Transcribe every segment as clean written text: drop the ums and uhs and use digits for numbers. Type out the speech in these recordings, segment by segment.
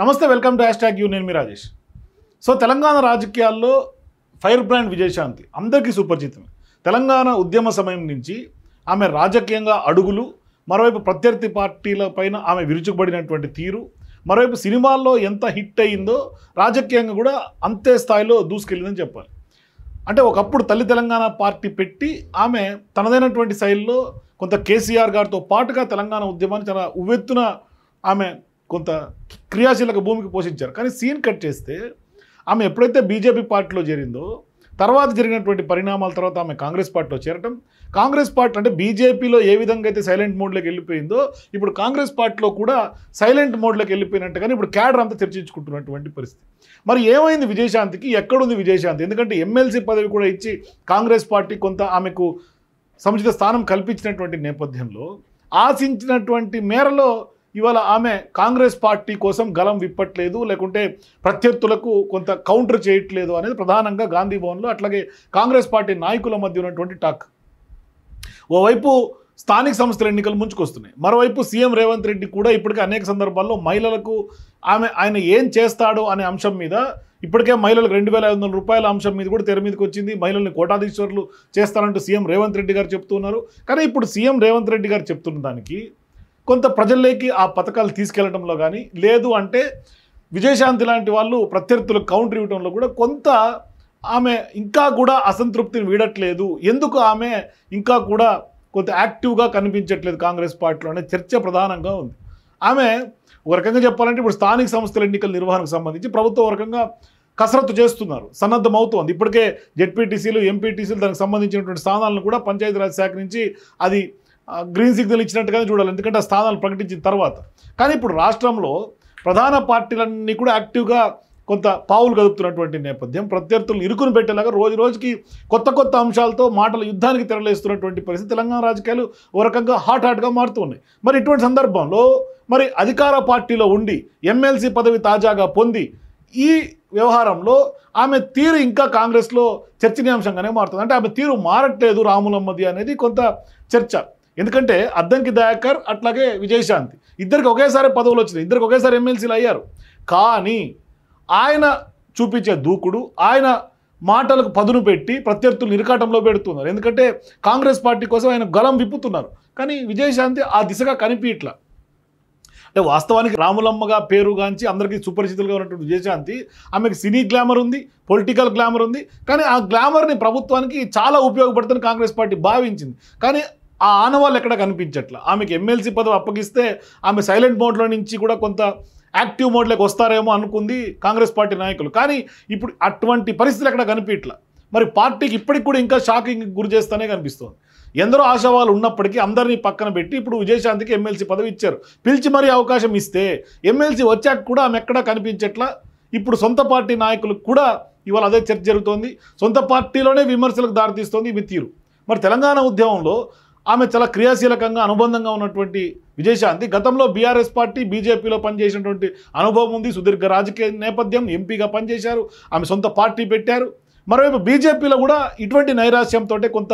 నమస్తే welcome to hash tag you నేను మీ Rajesh. So Telangana రాజకీయాల్లో ఫైర్ బ్రాండ్ విజయశాంతి అందరికీ సుపరిచితమే. తెలంగాణ ఉద్యమ సమయం నుంచి ఆమె రాజకీయంగా అడుగులు, మరోవైపు ప్రత్యర్థి పార్టీల పైన ఆమె విరుచుకుపడినటువంటి తీరు, మరోవైపు సినిమాల్లో ఎంత హిట్ అయిందో రాజకీయంగా కూడా అంతే స్థాయిలో దూసుకెళ్ళిందని చెప్పాలి. అంటే ఒకప్పుడు తల్లి తెలంగాణ పార్టీ పెట్టి ఆమె తనదైనటువంటి శైలిలో కొంత కేసీఆర్ గారితో పాటుగా తెలంగాణ ఉద్యమాన్ని చాలా ఉవ్వెత్తున ఆమె కొంత క్రియాశీలక భూమికి పోషించారు. కానీ సీన్ కట్ చేస్తే ఆమె ఎప్పుడైతే బీజేపీ పార్టీలో చేరిందో తర్వాత జరిగినటువంటి పరిణామాల తర్వాత ఆమె కాంగ్రెస్ పార్టీలో చేరటం, కాంగ్రెస్ పార్టీ అంటే బీజేపీలో ఏ విధంగా అయితే సైలెంట్ మోడ్లోకి వెళ్ళిపోయిందో ఇప్పుడు కాంగ్రెస్ పార్టీలో కూడా సైలెంట్ మోడ్లోకి వెళ్ళిపోయినట్టుగానే ఇప్పుడు క్యాడర్ అంతా చర్చించుకుంటున్నటువంటి పరిస్థితి. మరి ఏమైంది విజయశాంతికి, ఎక్కడుంది విజయశాంతి? ఎందుకంటే ఎమ్మెల్సీ పదవి కూడా ఇచ్చి కాంగ్రెస్ పార్టీ కొంత ఆమెకు సముచిత స్థానం కల్పించినటువంటి నేపథ్యంలో ఆశించినటువంటి మేరలో ఇవాళ ఆమె కాంగ్రెస్ పార్టీ కోసం గలం విప్పట్లేదు, లేకుంటే ప్రత్యర్థులకు కొంత కౌంటర్ చేయట్లేదు అనేది ప్రధానంగా గాంధీ భవన్లో అట్లాగే కాంగ్రెస్ పార్టీ నాయకుల మధ్య ఉన్నటువంటి టాక్. ఓవైపు స్థానిక సంస్థల ఎన్నికలు ముంచుకొస్తున్నాయి, మరోవైపు సీఎం రేవంత్ రెడ్డి కూడా ఇప్పటికే అనేక సందర్భాల్లో మహిళలకు ఆయన ఏం చేస్తాడో అనే అంశం మీద ఇప్పటికే మహిళలకు 2,500 రూపాయల అంశం మీద కూడా తెర మీదకి వచ్చింది. మహిళల్ని కోటాధీశ్వరులు చేస్తారంటూ సీఎం రేవంత్ రెడ్డి గారు చెప్తున్నారు. కానీ ఇప్పుడు సీఎం రేవంత్ రెడ్డి గారు చెప్తున్న దానికి కొంత ప్రజల్లోకి ఆ పథకాలు తీసుకెళ్లడంలో కానీ, లేదు అంటే విజయశాంతి లాంటి వాళ్ళు ప్రత్యర్థులకు కౌంటర్ ఇవ్వడంలో కూడా కొంత ఆమె ఇంకా కూడా అసంతృప్తిని వీడట్లేదు. ఎందుకు ఆమె ఇంకా కూడా కొంత యాక్టివ్గా కనిపించట్లేదు కాంగ్రెస్ పార్టీలో అనే చర్చ ప్రధానంగా ఉంది. ఆమె ఒక రకంగా చెప్పాలంటే ఇప్పుడు స్థానిక సంస్థల ఎన్నికల నిర్వహణకు సంబంధించి ప్రభుత్వం ఒక రకంగా కసరత్తు చేస్తున్నారు, సన్నద్ధమవుతోంది. ఇప్పటికే జెడ్పీటీసీలు, ఎంపీటీసీలు దానికి సంబంధించినటువంటి స్థానాలను కూడా పంచాయతీరాజ్ శాఖ నుంచి అది గ్రీన్ సిగ్నల్ ఇచ్చినట్టుగానే చూడాలి, ఎందుకంటే ఆ స్థానాలు ప్రకటించిన తర్వాత. కానీ ఇప్పుడు రాష్ట్రంలో ప్రధాన పార్టీలన్నీ కూడా యాక్టివ్గా కొంత పావులు కదుపుతున్నటువంటి నేపథ్యం, ప్రత్యర్థులను ఇరుకును పెట్టేలాగా రోజు రోజుకి కొత్త కొత్త అంశాలతో మాటల యుద్ధానికి తెరలేస్తున్నటువంటి పరిస్థితి తెలంగాణ రాజకీయాలు ఒక రకంగా హాట్గా మారుతున్నాయి. మరి ఇటువంటి సందర్భంలో మరి అధికార పార్టీలో ఉండి ఎమ్మెల్సీ పదవి తాజాగా పొంది ఈ వ్యవహారంలో ఆమె తీరు ఇంకా కాంగ్రెస్లో చర్చనీయాంశంగానే మారుతుంది. అంటే ఆమె తీరు మారట్లేదు రాములమ్మది అనేది కొంత చర్చ. ఎందుకంటే అద్దంకి దయాకర్ అట్లాగే విజయశాంతి ఇద్దరికి ఒకేసారి పదవులు వచ్చినాయి, ఇద్దరికి ఒకేసారి ఎమ్మెల్సీలు అయ్యారు. కానీ ఆయన చూపించే దూకుడు, ఆయన మాటలకు పదును పెట్టి ప్రత్యర్థులు ఇరకాటంలో పెడుతున్నారు. ఎందుకంటే కాంగ్రెస్ పార్టీ కోసం ఆయన గలం విప్పుతున్నారు. కానీ విజయశాంతి ఆ దిశగా కనిపించట్లా. అంటే వాస్తవానికి రాములమ్మగా పేరుగాంచి అందరికీ సుపరిచితులుగా ఉన్నటువంటి విజయశాంతి, ఆమెకి సినీ గ్లామర్ ఉంది, పొలిటికల్ గ్లామర్ ఉంది. కానీ ఆ గ్లామర్ని ప్రభుత్వానికి చాలా ఉపయోగపడుతుందని కాంగ్రెస్ పార్టీ భావించింది. కానీ ఆ ఆనవాళ్ళు ఎక్కడ కనిపించట్లా. ఆమెకి ఎమ్మెల్సీ పదవి అప్పగిస్తే ఆమె సైలెంట్ మోడ్లో నుంచి కూడా కొంత యాక్టివ్ మోడ్లోకి వస్తారేమో అనుకుంది కాంగ్రెస్ పార్టీ నాయకులు. కానీ ఇప్పుడు అటువంటి పరిస్థితులు ఎక్కడ కనిపించట్లా. మరి పార్టీకి ఇప్పటికి కూడా ఇంకా షాకింగ్ గురి చేస్తానే కనిపిస్తుంది. ఎందరో ఆశావాళ్ళు ఉన్నప్పటికీ అందరినీ పక్కన పెట్టి ఇప్పుడు విజయశాంతికి ఎమ్మెల్సీ పదవి ఇచ్చారు. పిలిచి మరీ అవకాశం ఇస్తే ఎమ్మెల్సీ వచ్చాక కూడా ఆమె ఎక్కడా కనిపించట్లా. ఇప్పుడు సొంత పార్టీ నాయకులకు కూడా ఇవాళ అదే చర్చ జరుగుతోంది. సొంత పార్టీలోనే విమర్శలకు దారితీస్తోంది ఈ తీరు. మరి తెలంగాణ ఉద్యమంలో ఆమె చాలా క్రియాశీలకంగా అనుబంధంగా ఉన్నటువంటి విజయశాంతి గతంలో బీఆర్ఎస్ పార్టీ, బీజేపీలో పనిచేసినటువంటి అనుభవం ఉంది, సుదీర్ఘ రాజకీయ నేపథ్యం, ఎంపీగా పనిచేశారు, ఆమె సొంత పార్టీ పెట్టారు. మరోవైపు బీజేపీలో కూడా ఇటువంటి నైరాశ్యంతో కొంత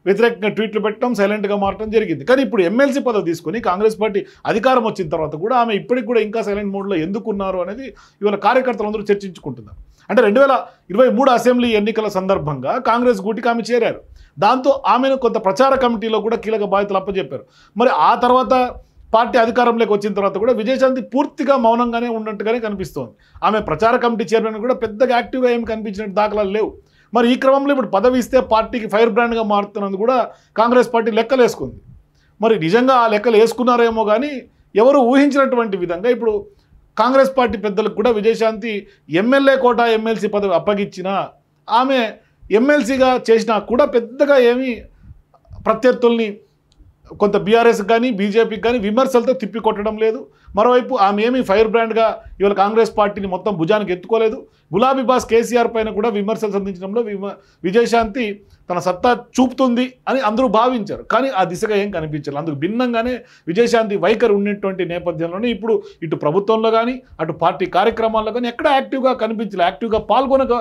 వ్యతిరేకంగా ట్వీట్లు పెట్టడం, సైలెంట్గా మారడం జరిగింది. కానీ ఇప్పుడు ఎమ్మెల్సీ పదవి తీసుకొని కాంగ్రెస్ పార్టీ అధికారం వచ్చిన తర్వాత కూడా ఆమె ఇప్పటికి కూడా ఇంకా సైలెంట్ మోడ్లో ఎందుకున్నారు అనేది ఇవాళ కార్యకర్తలందరూ చర్చించుకుంటున్నారు. అంటే 2023 అసెంబ్లీ ఎన్నికల సందర్భంగా కాంగ్రెస్ గూటికి ఆమె చేరారు. దాంతో ఆమెను కొంత ప్రచార కమిటీలో కూడా కీలక బాధ్యతలు అప్పచెప్పారు. మరి ఆ తర్వాత పార్టీ అధికారంలోకి వచ్చిన తర్వాత కూడా విజయశాంతి పూర్తిగా మౌనంగానే ఉన్నట్టుగానే కనిపిస్తోంది. ఆమె ప్రచార కమిటీ చైర్మన్ కూడా పెద్దగా యాక్టివ్గా ఏమి కనిపించినట్టు దాఖలాలు లేవు. మరి ఈ క్రమంలో ఇప్పుడు పదవి ఇస్తే పార్టీకి ఫైర్ బ్రాండ్గా మారుతున్నందుకు కూడా కాంగ్రెస్ పార్టీ లెక్కలు వేసుకుంది. మరి నిజంగా ఆ లెక్కలు వేసుకున్నారేమో కానీ ఎవరు ఊహించినటువంటి విధంగా ఇప్పుడు కాంగ్రెస్ పార్టీ పెద్దలకు కూడా విజయశాంతి ఎమ్మెల్యే కోటా ఎమ్మెల్సీ పదవి అప్పగించినా ఆమె ఎమ్మెల్సీగా చేసినా కూడా పెద్దగా ఏమీ ప్రత్యర్థుల్ని కొంత బీఆర్ఎస్కి కానీ బీజేపీకి కానీ విమర్శలతో తిప్పికొట్టడం లేదు. మరోవైపు ఆమె ఏమీ ఫైర్ బ్రాండ్గా ఇవాళ కాంగ్రెస్ పార్టీని మొత్తం భుజానికి ఎత్తుకోలేదు. గులాబీ బాస్ కేసీఆర్ పైన కూడా విమర్శలు సంధించడంలో విజయశాంతి తన సత్తా చూపుతుంది అని అందరూ భావించారు. కానీ ఆ దిశగా ఏం కనిపించారు. అందుకు భిన్నంగానే విజయశాంతి వైఖరి ఉన్నటువంటి నేపథ్యంలోనే ఇప్పుడు ఇటు ప్రభుత్వంలో కానీ అటు పార్టీ కార్యక్రమాల్లో కానీ ఎక్కడ యాక్టివ్గా కనిపించలేదు. యాక్టివ్గా పాల్గొనక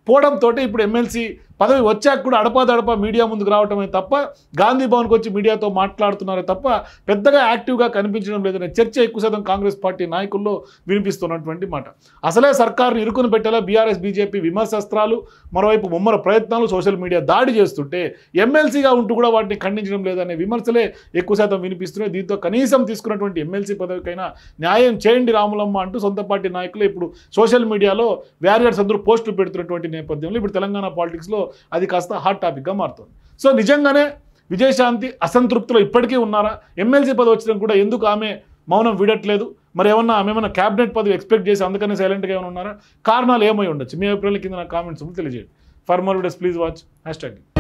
పోవడంతో ఇప్పుడు ఎమ్మెల్సీ పదవి వచ్చాక కూడా అడపాదడపా మీడియా ముందుకు రావటమే తప్ప గాంధీ భవన్కి వచ్చి మీడియాతో మాట్లాడుతున్నారే తప్ప పెద్దగా యాక్టివ్గా కనిపించడం లేదనే చర్చ ఎక్కువ శాతం కాంగ్రెస్ పార్టీ నాయకుల్లో వినిపిస్తున్నటువంటి మాట. అసలే సర్కారుని ఇరుకుని పెట్టేలా బీఆర్ఎస్ బీజేపీ విమర్శస్త్రాలు, మరోవైపు ముమ్మర ప్రయత్నాలు, సోషల్ మీడియా దాడి చేస్తుంటే ఎమ్మెల్సీగా ఉంటూ కూడా వాటిని ఖండించడం లేదనే విమర్శలే ఎక్కువ శాతం వినిపిస్తున్నాయి. దీంతో కనీసం తీసుకున్నటువంటి ఎమ్మెల్సీ పదవికైనా న్యాయం చేయండి రాములమ్మ అంటూ సొంత పార్టీ నాయకులు ఇప్పుడు సోషల్ మీడియాలో వ్యారియర్స్ అందరూ పోస్టులు పెడుతున్నటువంటి నేపథ్యంలో ఇప్పుడు తెలంగాణ పాలిటిక్స్లో అది కాస్త హాట్ టాపిక్గా మారుతుంది. సో నిజంగానే విజయశాంతి అసంతృప్తిలో ఇప్పటికీ ఉన్నారా? ఎమ్మెల్సీ పదవి వచ్చినా కూడా ఎందుకు ఆమె మౌనం వీడట్లేదు? మరి ఆమె ఏమన్నా క్యాబినెట్ పదవి ఎక్స్పెక్ట్ చేసి అందుకనే సైలెంట్గా ఏమైనా ఉన్నారా? కారణాలు ఏమై ఉండొచ్చు? మీ అభిప్రాయాల కింద నా కామెంట్స్ తెలియజేయండి. For more videos please watch #.